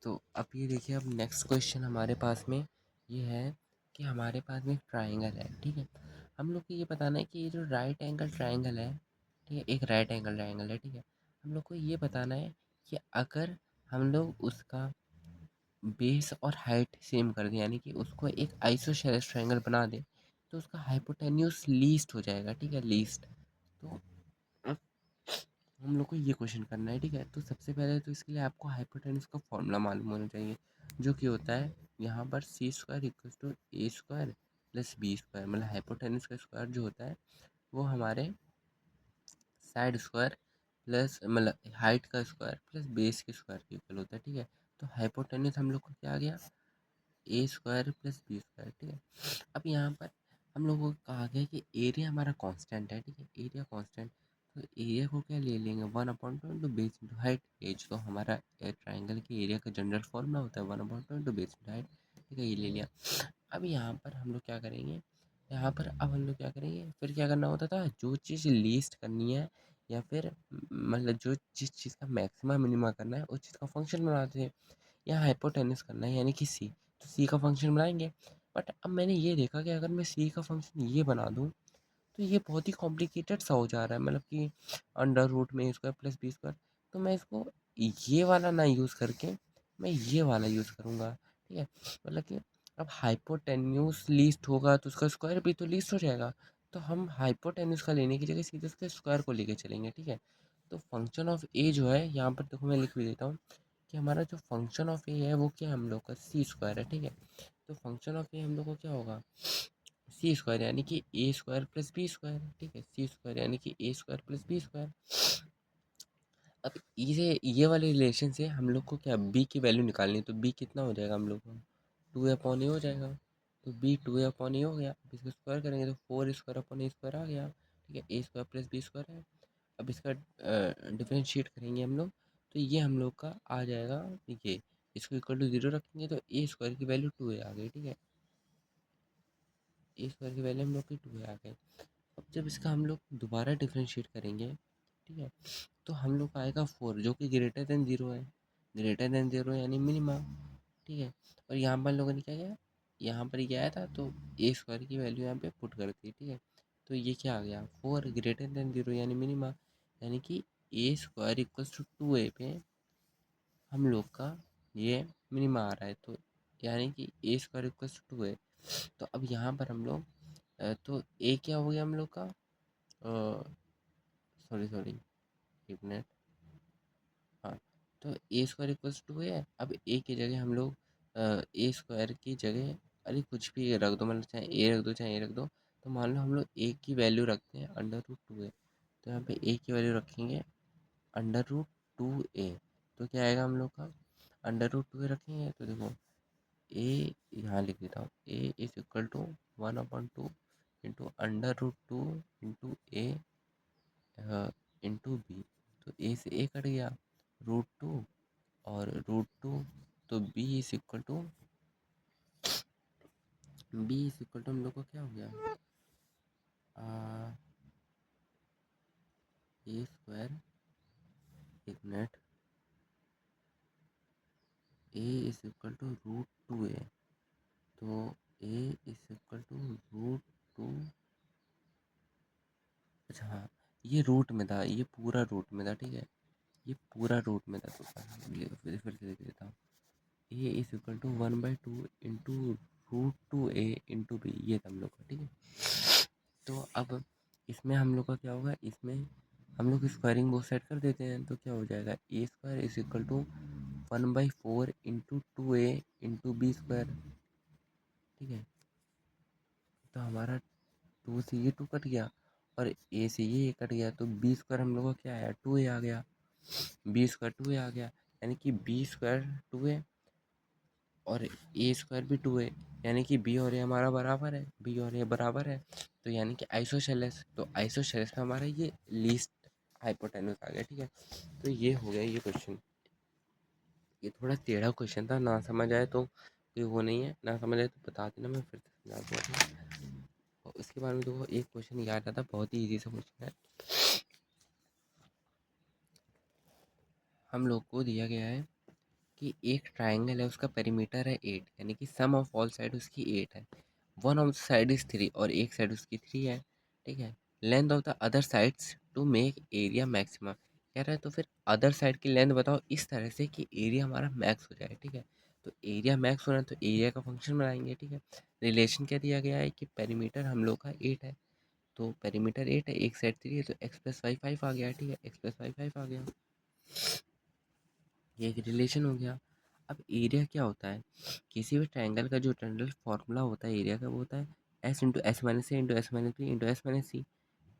तो अब ये देखिए, अब नेक्स्ट क्वेश्चन हमारे पास में ये है कि हमारे पास में एक ट्राइंगल है, ठीक है। हम लोग को ये बताना है कि ये जो राइट एंगल ट्राइंगल है, ठीक है, एक राइट एंगल ट्राइंगल है, ठीक है। हम लोग को ये बताना है कि अगर हम लोग उसका बेस और हाइट सेम कर दें, यानी कि उसको एक आइसोसेलेस ट्राइंगल बना दें, तो उसका हाइपोटेन्यूज लीस्ट हो जाएगा, ठीक है, लीस्ट। तो अब हम लोग को ये क्वेश्चन करना है, ठीक है। तो सबसे पहले तो इसके लिए आपको हाइपोटेन्यूज का फॉर्मूला मालूम होना चाहिए, जो कि होता है यहाँ पर c square equal to a square plus b square. मतलब हाइपोटेन्यूज का स्क्वायर जो होता है वो हमारे साइड स्क्वायर प्लस मतलब हाइट का स्क्वायर प्लस बेस के स्क्वायर के इक्वल होता है, ठीक है। तो हाइपोटेन्यूज हम लोग को क्या आ गया, A square plus b square, ठीक है। अब यहाँ पर हम लोगों को कहा गया कि एरिया हमारा कांस्टेंट है, ठीक है, एरिया कांस्टेंट। तो एरिया को क्या ले लेंगे, 1/2 बेस इंटू हाइट। एज तो हमारा ट्राइंगल के एरिया का जनरल फॉर्मूला होता है 1/2 बेस इंटू हाइट, ठीक है, ये ले लिया। अब यहाँ पर हम लोग क्या करेंगे, यहाँ पर अब हम लोग क्या करेंगे, फिर क्या करना होता था, जो चीज़ लीस्ट करनी है या फिर मतलब जो जिस चीज़ का मैक्सिमम मिनिमा करना है उस चीज़ का फंक्शन बनाते हैं। यहाँ हाइपोटेन्यूज करना है यानी कि सी, तो सी का फंक्शन बनाएंगे। बट अब मैंने ये देखा कि अगर मैं सी का फंक्शन ये बना दूँ तो ये बहुत ही कॉम्प्लिकेटेड सा हो जा रहा है, मतलब कि अंडर रूट में ए स्क्वायर प्लस बी स्क्वायर। तो मैं इसको ये वाला ना यूज़ करके मैं ये वाला यूज़ करूँगा, ठीक है। मतलब कि अब हाइपोटेन्यूज लीस्ट होगा तो उसका स्क्वायर भी तो लीस्ट हो जाएगा। तो हम हाइपोटेन्यूज का लेने की जगह सीधे उसके स्क्वायर को लेके चलेंगे, ठीक है। तो फंक्शन ऑफ ए जो है यहाँ पर देखो मैं लिख भी देता हूँ कि हमारा जो फंक्शन ऑफ ए है वो क्या है, हम लोग का सी स्क्वायर है, ठीक है। तो फंक्शन ऑफ ए हम लोग को क्या होगा, सी स्क्वायर यानी कि ए स्क्वायर प्लस बी स्क्वायर, ठीक है। सी स्क्वायर यानी कि ए स्क्वायर प्लस बी स्क्वायर। अब ये वाले रिलेशन से हम लोग को क्या बी की वैल्यू निकालनी है, तो बी कितना हो जाएगा हम लोग को, 2a/a हो जाएगा। तो बी 2a/a हो गया। अब इसको स्क्वायर करेंगे तो 4 स्क्वायर/a स्क्वायर आ गया, ठीक है। ए स्क्वायर प्लस बी स्क्वायर है। अब इसका डिफरेंशिएट करेंगे हम लोग, तो ये हम लोग का आ जाएगा, ये इसको इक्वल टू 0 रखेंगे तो ए स्क्वायर की वैल्यू 2a आ गई, ठीक है। ए स्क्वायर की वैल्यू हम लोग की 2a आ गई। अब जब इसका हम लोग दोबारा डिफरेंशिएट करेंगे, ठीक है, तो हम लोग का आएगा 4 जो कि ग्रेटर देन 0 है, ग्रेटर देन 0 यानी मिनिमा, ठीक है। और यहाँ पर लोगों ने क्या किया, यहाँ पर ये आया था तो ए स्क्वायर की वैल्यू यहाँ पे पुट कर दी, ठीक है। तो ये क्या आ गया, 4 ग्रेटर देन 0 यानी मिनिमा, यानी कि ए स्क्वायर इक्वल्स टू 2a पे हम लोग का ये मिनिमा आ रहा है। तो यानी कि ए स्क्वायर इक्वल्स टू 2a। तो अब यहाँ पर हम लोग तो ए क्या हो गया हम लोग का, सॉरी सॉरी, एक मिनट, हाँ। तो ए स्क्वायर इक्वल्स टू है। अब ए की जगह हम लोग ए स्क्वायर की जगह अरे कुछ भी रख दो, मतलब चाहे ए रख दो चाहे ए रख दो। तो मान लो हम लोग ए की वैल्यू रखते हैं √2 है, तो यहाँ पे ए की वैल्यू रखेंगे √2a। तो क्या आएगा हम लोग का, √2a रखेंगे तो देखो ए यहाँ लिख देता हूँ, a is equal to 1/2 into √2 into a into b. तो ए से ए कट गया, √2 और √2, तो बी इज इक्वल टू हम लोग को क्या हो गया, ए स्क्वायर, एक मिनट, A is equal to √2a। तो ए इज इक्वल टू √2, अच्छा हाँ, ये रूट में था, ये पूरा रूट में था, ठीक है, ये पूरा रूट में था। तो फिर से लिख देता हूँ, a is equal to 1/2 into √2a into b, ये था हम लोग का, ठीक है। तो अब इसमें हम लोग का क्या होगा, इसमें हम लोग स्क्वायरिंग बोथ साइड कर देते हैं, तो क्या हो जाएगा, a square is equal to 1/4 into 2a into b square, ठीक है। तो हमारा 2 से ये 2 कट गया और ए से ये कट गया, तो बी स्क्वायर हम लोग का क्या आया, 2a आ गया, बी स्क्वायर 2a आ गया, यानी कि बी स्क्वायर 2a और ए स्क्वायर भी 2 है, यानी कि बी और ए हमारा बराबर है, बी और ए बराबर है। तो यानी कि आइसोसेलेस, तो आइसोसेलेस में हमारा ये लीस्ट हाइपोटेन्यूज आ गया, ठीक है। तो ये हो गया ये क्वेश्चन। ये थोड़ा टेढ़ा क्वेश्चन था, ना समझ आए तो कोई वो नहीं है, ना समझ आए तो बता देना, मैं फिर से समझा दूँगा, ठीक है। और उसके बाद में देखो एक क्वेश्चन याद आता, बहुत ही ईजी सा क्वेश्चन है। हम लोग को दिया गया है कि एक ट्राइंगल है, उसका पेरीमीटर है 8, यानी कि सम ऑफ ऑल साइड उसकी 8 है, one of the side is 3 और एक साइड उसकी 3 है, ठीक है। Length of the other sides to make area maximum, कह रहा है तो फिर अदर साइड की लेंथ बताओ इस तरह से कि एरिया हमारा मैक्स हो जाए, ठीक है। तो एरिया मैक्स होना है तो एरिया का फंक्शन बनाएंगे, ठीक है। रिलेशन क्या दिया गया है कि पेरीमीटर हम लोग का 8 है, तो पेरीमीटर 8 है, एक साइड 3 है, तो एक्स प्लस वाई 5 आ गया, ठीक है, एक्स प्लस वाई 5 आ गया, ये एक रिलेशन हो गया। अब एरिया क्या होता है, किसी भी ट्रायंगल का जो जनरल फॉर्मूला होता है एरिया का, वो होता है s into s minus a into s minus b into s minus c.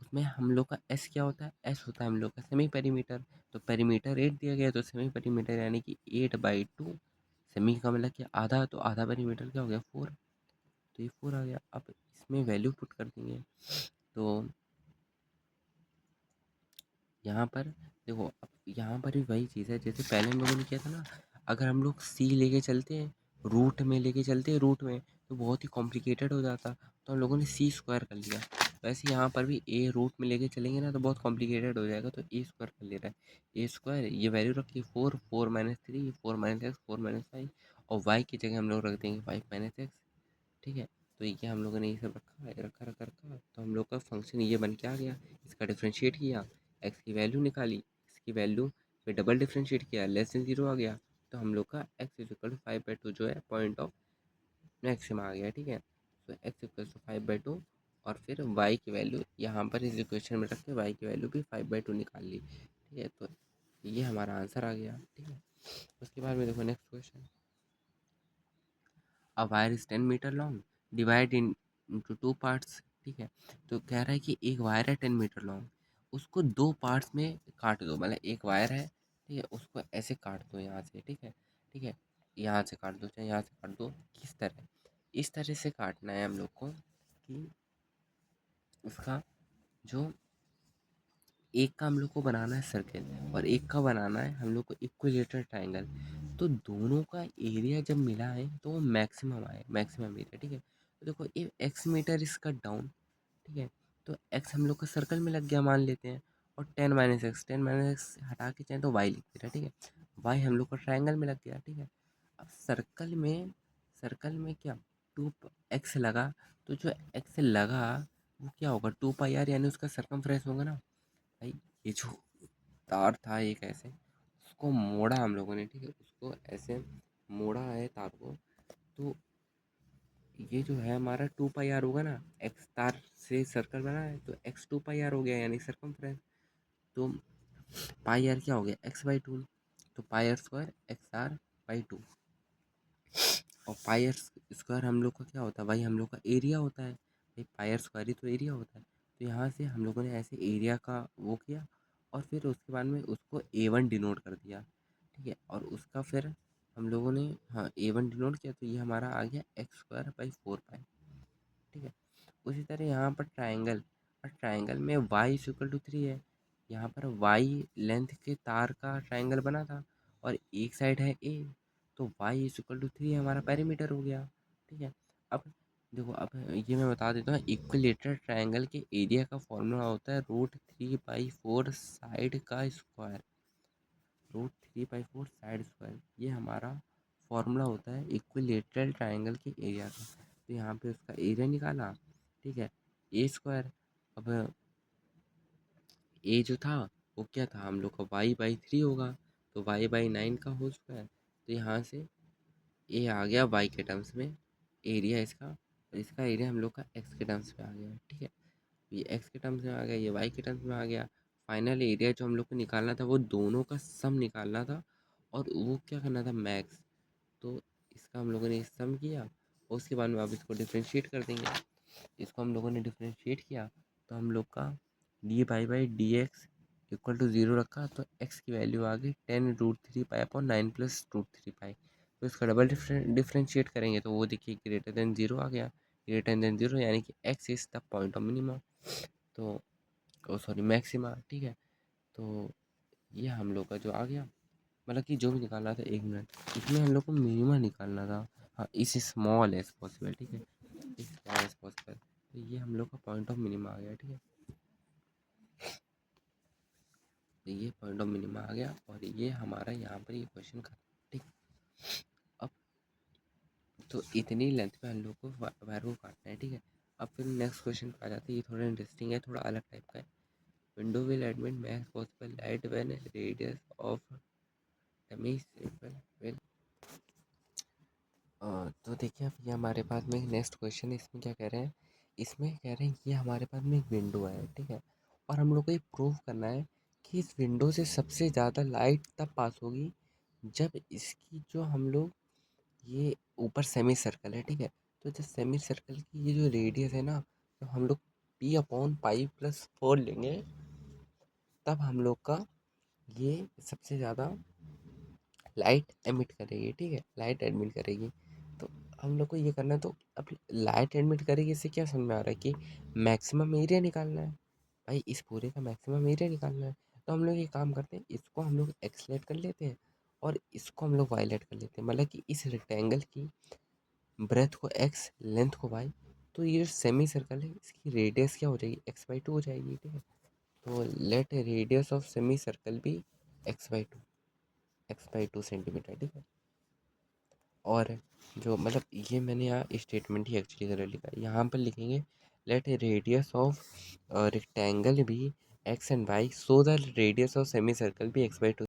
उसमें हम लोग का एस क्या होता है, एस होता है हम लोग का सेमी पेरीमीटर, तो पेरीमीटर 8 दिया गया, तो सेमी पेरीमीटर यानी कि 8/2, सेमी का मतलब क्या, आधा, तो आधा पेरीमीटर क्या हो गया 4, तो ये 4 आ गया। अब इसमें वैल्यू पुट कर देंगे, तो यहाँ पर देखो, अब यहाँ पर भी वही चीज़ है जैसे पहले हम लोगों ने किया था ना, अगर हम लोग सी लेके चलते हैं, रूट में लेके चलते हैं, रूट में तो बहुत ही कॉम्प्लिकेटेड हो जाता, तो हम लोगों ने सी स्क्वायर कर लिया। वैसे यहाँ पर भी ए रूट में लेके चलेंगे ना तो बहुत कॉम्प्लिकेटेड हो जाएगा, तो ए स्क्वायर कर ले रहा है, ए स्क्वायर ये वैल्यू रखी 4, 4 - 3, 4 - x, 4 - 5, और वाई की जगह हम लोग रख देंगे 5 - x, ठीक है। तो ये हम लोगों ने ये सब रखा, तो हम लोग का फंक्शन ये बन के आ गया। इसका डिफ्रेंशिएट किया, एक्स की वैल्यू निकाली, एक्स की वैल्यू फिर डबल डिफ्रेंशिएट किया, लेस देन 0 आ गया, तो हम लोग का एक्स इज इक्वल टू 5/2 जो है पॉइंट ऑफ मैक्सिमम आ गया, ठीक है। तो एक्स इक्वल टू 5/2, और फिर वाई की वैल्यू यहाँ पर इस इक्वेशन में रख के वाई की वैल्यू भी 5/2 निकाल ली, ठीक है। तो ये हमारा आंसर आ गया, ठीक है। उसके बाद में देखो next question, a wire is 10 metre long, divide in into 2 parts, ठीक है। तो कह रहा है कि एक वायर है 10 मीटर लॉन्ग, उसको 2 पार्ट्स में काट दो, मतलब एक वायर है, ठीक है, उसको ऐसे काट दो यहाँ से, ठीक है, ठीक है, यहाँ से काट दो चाहे यहाँ से काट दो, किस तरह, इस तरह से काटना है हम लोग को कि उसका जो एक का हम लोग को बनाना है सर्कल, और एक का बनाना है हम लोग को इक्विलेटरल ट्रायंगल, तो दोनों का एरिया जब मिला है तो वो मैक्सिमम आए, मैक्सिमम एरिया, ठीक है। तो देखो ये X metre is cut down, ठीक है, तो एक्स हम लोग का सर्कल में लग गया मान लेते हैं, और 10 - x, 10 - x हटा के चाहे तो वाई लिख दे रहा है, ठीक है, वाई हम लोग का ट्रायंगल में लग गया, ठीक है। अब सर्कल में क्या, 2x लगा, तो जो एक्स लगा वो क्या होगा 2 पाई आर, यानी उसका सरकमफ्रेंस होगा ना भाई। ये जो तार था एक ऐसे, उसको मोड़ा हम लोगों ने, ठीक है, उसको ऐसे मोड़ा है तार को, तो ये जो है हमारा 2 पाई आर होगा ना, एक्स तार से सर्कल बना है तो एक्स 2 पाई आर हो गया यानी सरकमफ्रेंस, तो पाई आर क्या हो गया x/2, तो पाई आर स्क्वायर XR/2, और पाई आर स्क्वायर हम लोग का क्या होता है भाई, हम लोग का एरिया होता है भाई, पाई आर स्क्वायर ही तो एरिया होता है। तो यहाँ से हम लोगों ने ऐसे एरिया का वो किया, और फिर उसके बाद में उसको A1 डिनोट कर दिया, ठीक है, और उसका फिर हम लोगों ने, हाँ, A1 डिनोट किया, तो ये हमारा आ गया x² / 4 पाई, ठीक है। उसी तरह यहाँ पर ट्रायंगल, और ट्रायंगल में y इक्वल टू 3 है, यहाँ पर y लेंथ के तार का ट्रायंगल बना था, और एक साइड है a, तो y इक्वल टू 3 हमारा पेरीमीटर हो गया, ठीक है। अब देखो, अब ये मैं बता देता हूँ, इक्विलेटरल ट्रायंगल के एरिया का फॉर्मूला होता है √3/4 साइड का स्क्वायर, √3/4 साइड स्क्वायर, ये हमारा फॉर्मूला होता है इक्विलेटरल ट्रायंगल के एरिया का। तो यहाँ पे उसका एरिया निकाला, ठीक है, A²। अब ए जो था वो क्या था हम लोग का y/3 होगा, तो y/9 का होल स्क्वायर, तो यहाँ से ए आ गया y के टर्म्स में एरिया इसका, और इसका एरिया हम लोग का x के टर्म्स में आ गया, ठीक है। ये x के टर्म्स में आ गया, ये y के टर्म्स में आ गया। फाइनल एरिया जो हम लोग को निकालना था वो दोनों का सम निकालना था, और वो क्या करना था मैक्स, तो इसका हम लोगों ने सम किया, और उसके बाद में आप इसको डिफ्रेंशिएट कर देंगे। इसको हम लोगों ने डिफ्रेंशिएट किया, तो हम लोग का dy/dx इक्वल टू 0 रखा, तो x की वैल्यू आ गई 10√3 पाई/9 प्लस √3 पाई। तो इसका डबल डिफ्रेंशिएट करेंगे तो वो देखिए ग्रेटर देन 0 आ गया, ग्रेटर देन 0 यानी कि x is the point of minimum, तो ओ सॉरी मैक्सिमा, ठीक है। तो ये हम लोग का जो आ गया, मतलब कि जो भी निकालना था, 1 मिनट, इसमें हम लोग को मिनिमम निकालना था, हाँ, इस स्मॉल एज पॉसिबल, ठीक है, इस स्मॉल एज पॉसिबल, तो ये हम लोग का पॉइंट ऑफ मिनिमम आ गया, ठीक है, तो ये पॉइंट ऑफ मिनिमम आ गया, और ये हमारा यहाँ पर ये क्वेश्चन खत्म, ठीक। तो इतनी लेंथ में हम लोग को वायर को काटना है, ठीक है। अब फिर नेक्स्ट क्वेश्चन पे आ जाते हैं, ये थोड़ा इंटरेस्टिंग है, थोड़ा अलग टाइप का है। Window will admit max possible light when radius of semicircle will. तो देखिए अब ये हमारे पास में नेक्स्ट क्वेश्चन है, इसमें क्या कह रहे हैं, इसमें कह रहे हैं ये हमारे पास में एक विंडो है, ठीक है। और हम लोग को ये प्रूव करना है कि इस विंडो से सबसे ज़्यादा लाइट तब पास होगी जब इसकी जो हम लोग ये ऊपर सेमी सर्कल है, ठीक है। तो जब सेमी सर्कल की ये जो रेडियस है ना, तो हम लोग p/π+4 लेंगे, तब हम लोग का ये सबसे ज़्यादा लाइट एमिट करेगी, ठीक है, लाइट एमिट करेगी। तो हम लोग को ये करना है, तो अब लाइट एमिट करेगी, इससे क्या समझ में आ रहा है कि मैक्सिमम एरिया निकालना है भाई, इस पूरे का मैक्सिमम एरिया निकालना है। तो हम लोग ये काम करते हैं, इसको हम लोग एक्सलेट कर लेते हैं और इसको हम लोग वायलेट कर लेते हैं, मतलब कि इस रेक्टेंगल की ब्रेथ को x, लेंथ को y। तो ये जो सेमी सर्कल है इसकी रेडियस क्या हो जाएगी, x/2 हो जाएगी, ठीक है। तो let radius of semi circle भी x/2 सेंटीमीटर, ठीक है। और जो मतलब ये मैंने यहाँ स्टेटमेंट ही एक्चुअली गलत लिखा है, यहाँ पर लिखेंगे लेट रेडियस ऑफ रेक्टेंगल भी x and y, so the radius of semi circle भी x/2